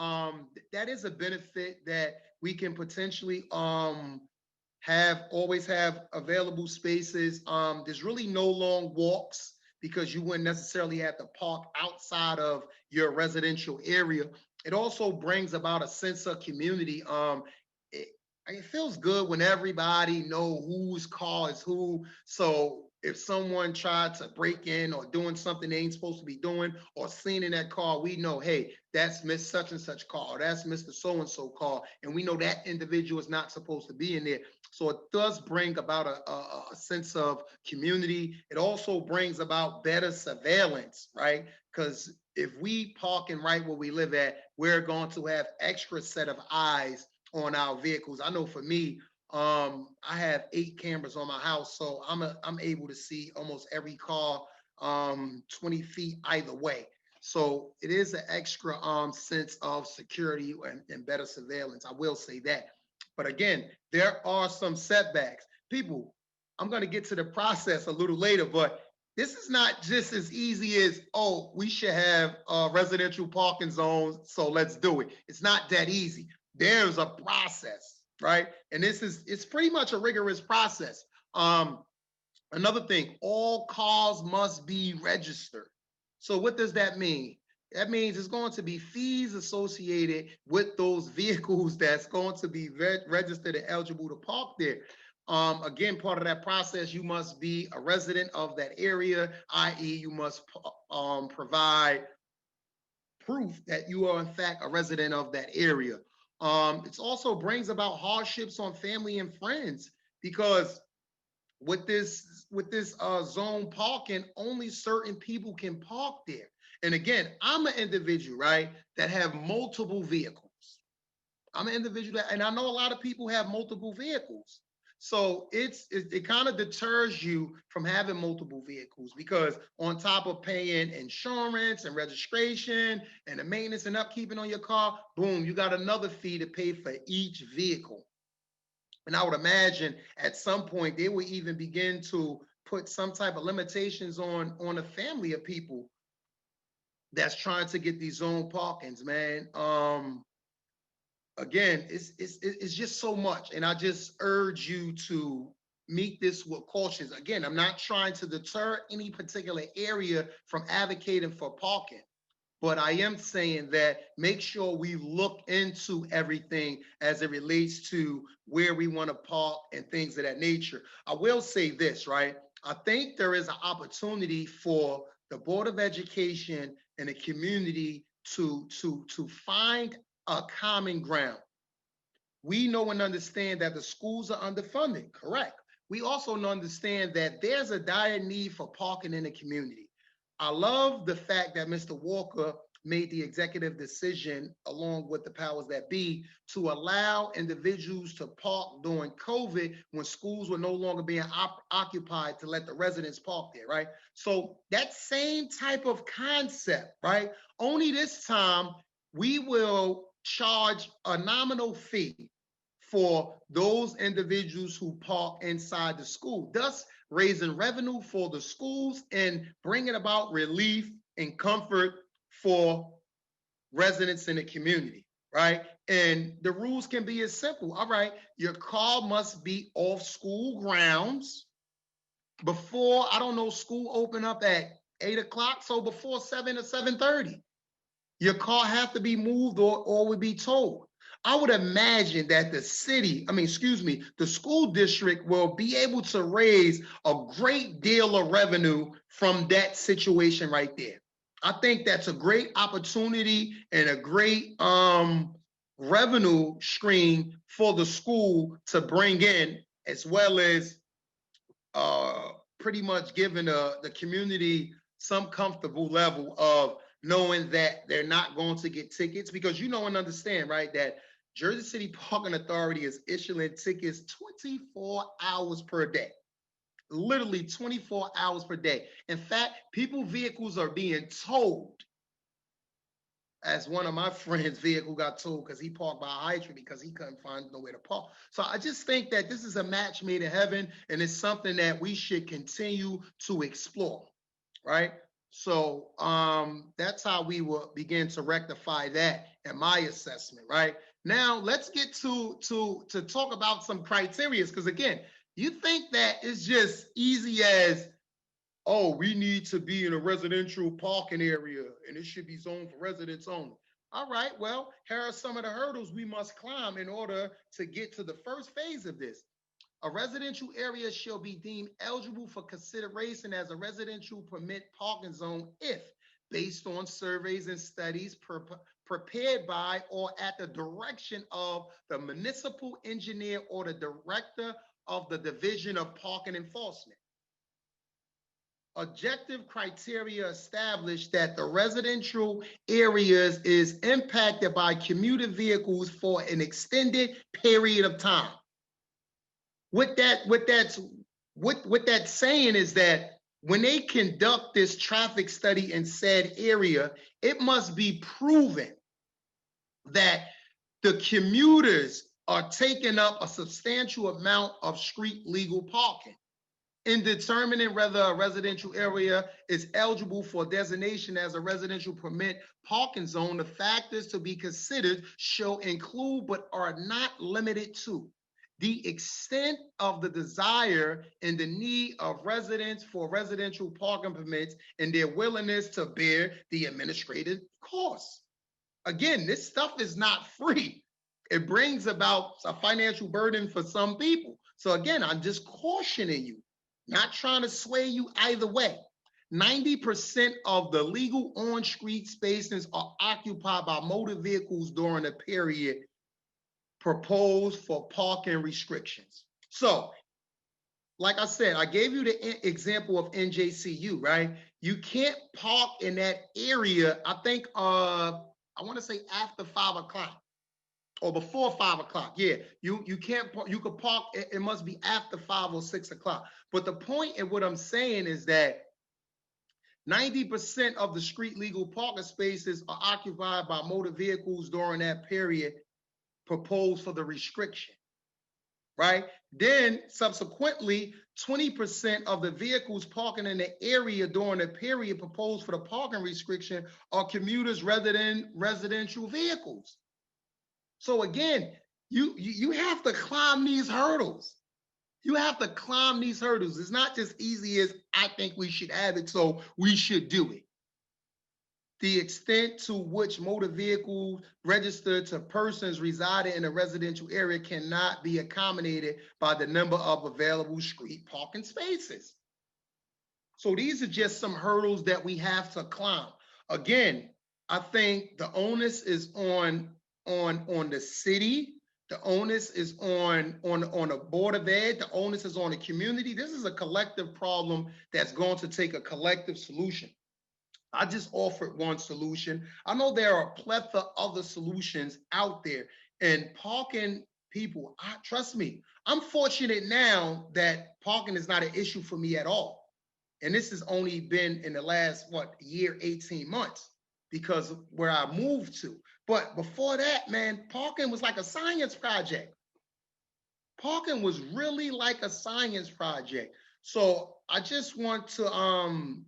that is a benefit that we can potentially always have available spaces. There's really no long walks because you wouldn't necessarily have to park outside of your residential area. It also brings about a sense of community. It feels good when everybody know whose car is who. So if someone tried to break in or doing something they ain't supposed to be doing or seen in that car, we know, hey, that's Miss such and such car, or that's Mr. So-and-so car. And we know that individual is not supposed to be in there. So it does bring about a sense of community. It also brings about better surveillance, right? Because if we parking right where we live at, we're going to have extra set of eyes on our vehicles. I know for me, I have 8 cameras on my house, so I'm able to see almost every car 20 feet either way. So it is an extra sense of security and better surveillance. I will say that. But again, there are some setbacks. People, I'm going to get to the process a little later, but this is not just as easy as, oh, we should have residential parking zones, so let's do it. It's not that easy. There's a process, right? And it's pretty much a rigorous process. Another thing, all cars must be registered. So what does that mean? That means it's going to be fees associated with those vehicles that's going to be registered and eligible to park there. Again, part of that process, you must be a resident of that area, i.e. you must provide proof that you are in fact a resident of that area. It also brings about hardships on family and friends because with this zone parking, only certain people can park there. And again, I'm an individual, right, that have multiple vehicles. I'm an individual that, and I know a lot of people have multiple vehicles. So it kind of deters you from having multiple vehicles because on top of paying insurance and registration and the maintenance and upkeeping on your car, boom, you got another fee to pay for each vehicle. And I would imagine at some point they would even begin to put some type of limitations on a family of people. that's trying to get these zone parkings, man. Again, it's just so much. And I just urge you to meet this with caution. Again, I'm not trying to deter any particular area from advocating for parking. But I am saying that make sure we look into everything as it relates to where we want to park and things of that nature. I will say this, right? I think there is an opportunity for the Board of Education and the community to find a common ground. We know and understand that the schools are underfunded, correct? We also understand that there's a dire need for parking in the community. I love the fact that Mr. Walker made the executive decision, along with the powers that be, to allow individuals to park during COVID when schools were no longer being occupied, to let the residents park there, right? So that same type of concept, right? Only this time we will charge a nominal fee for those individuals who park inside the school, thus raising revenue for the schools and bringing about relief and comfort for residents in the community, right? And the rules can be as simple. All right, your car must be off school grounds before, I don't know, school open up at 8 o'clock, so before 7 or 7:30. Your car have to be moved or would be towed. I would imagine that the school district will be able to raise a great deal of revenue from that situation right there. I think that's a great opportunity and a great revenue stream for the school to bring in, as well as pretty much giving the community some comfortable level of knowing that they're not going to get tickets, because you know and understand, right, that Jersey City Parking Authority is issuing tickets 24 hours per day. Literally 24 hours per day. In fact, people's vehicles are being towed. As one of my friends' vehicle got towed because he parked by a hydrant because he couldn't find nowhere to park. So I just think that this is a match made in heaven, and it's something that we should continue to explore, right? So that's how we will begin to rectify that in my assessment, right? Now let's get to talk about some criteria, because again, you think that it's just easy as, oh, we need to be in a residential parking area and it should be zoned for residents only. All right, well, here are some of the hurdles we must climb in order to get to the first phase of this. A residential area shall be deemed eligible for consideration as a residential permit parking zone if, based on surveys and studies prepared by or at the direction of the municipal engineer or the director of the Division of Parking Enforcement. Objective criteria establish that the residential areas is impacted by commuter vehicles for an extended period of time. What that's saying is that when they conduct this traffic study in said area, it must be proven that the commuters are taking up a substantial amount of street legal parking. In determining whether a residential area is eligible for designation as a residential permit parking zone, the factors to be considered shall include but are not limited to the extent of the desire and the need of residents for residential parking permits and their willingness to bear the administrative costs. Again, this stuff is not free. It brings about a financial burden for some people. So again, I'm just cautioning you, not trying to sway you either way. 90% of the legal on-street spaces are occupied by motor vehicles during the period proposed for parking restrictions. So, like I said, I gave you the example of NJCU, right? You can't park in that area, I think, I want to say after 5 o'clock. Or before 5 o'clock, yeah. You can't park, you could park, it must be after 5 or 6 o'clock. But the point in what I'm saying is that 90% of the street legal parking spaces are occupied by motor vehicles during that period proposed for the restriction, right? Then subsequently, 20% of the vehicles parking in the area during the period proposed for the parking restriction are commuters rather than residential vehicles. So again, you have to climb these hurdles. You have to climb these hurdles. It's not just easy as I think we should have it, so we should do it. The extent to which motor vehicles registered to persons residing in a residential area cannot be accommodated by the number of available street parking spaces. So these are just some hurdles that we have to climb. Again, I think the onus is on the city. The onus is on the Board of Ed. The onus is on the community. This is a collective problem that's going to take a collective solution. I just offered one solution. I know there are a plethora of other solutions out there. And parking, people, trust me, I'm fortunate now that parking is not an issue for me at all. And this has only been in the last, year, 18 months, because of where I moved to. But before that, man, parking was like a science project. Parking was really like a science project. So I just want to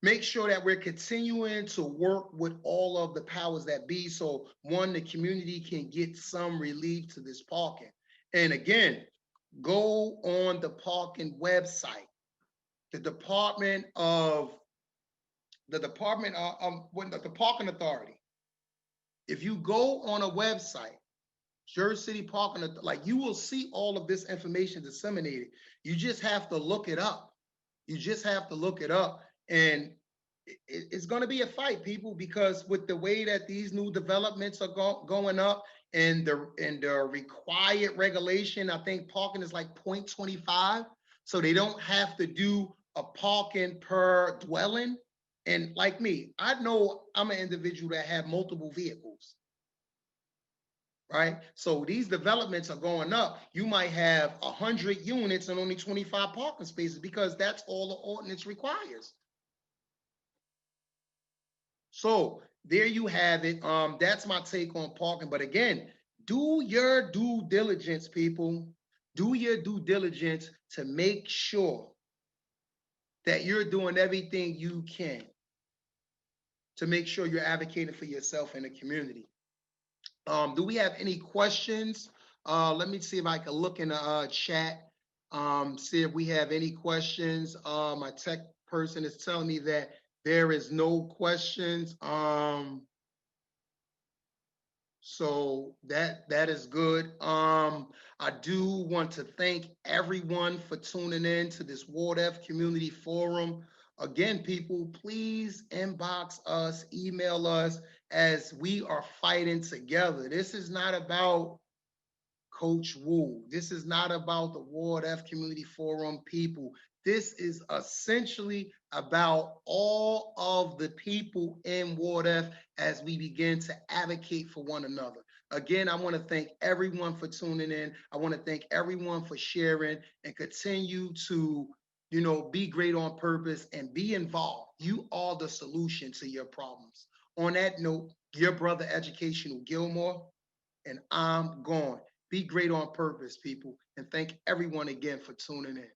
make sure that we're continuing to work with all of the powers that be. So one, the community can get some relief to this parking. And again, go on the parking website. The Department of the Parking Authority. If you go on a website, Jersey City Parking, you will see all of this information disseminated. You just have to look it up. You just have to look it up. And it's going to be a fight, people, because with the way that these new developments are going up and the required regulation, I think parking is like 0.25. So they don't have to do a parking per dwelling. And like me, I know I'm an individual that have multiple vehicles, right? So these developments are going up. You might have 100 units and only 25 parking spaces because that's all the ordinance requires. So there you have it. That's my take on parking. But again, do your due diligence, people. Do your due diligence to make sure that you're doing everything you can to make sure you're advocating for yourself and the community. Do we have any questions? Let me see if I can look in the chat, see if we have any questions. My tech person is telling me that there is no questions. So that is good. I do want to thank everyone for tuning in to this Ward F Community Forum. Again, people, please inbox us, email us, as we are fighting together. This is not about Coach Wu. This is not about the Ward F Community Forum people. This is essentially about all of the people in Ward F as we begin to advocate for one another. Again, I want to thank everyone for tuning in. I want to thank everyone for sharing and continue to, be great on purpose and be involved. You are the solution to your problems. On that note, your brother Educational Gilmore, and I'm gone. Be great on purpose, people. And thank everyone again for tuning in.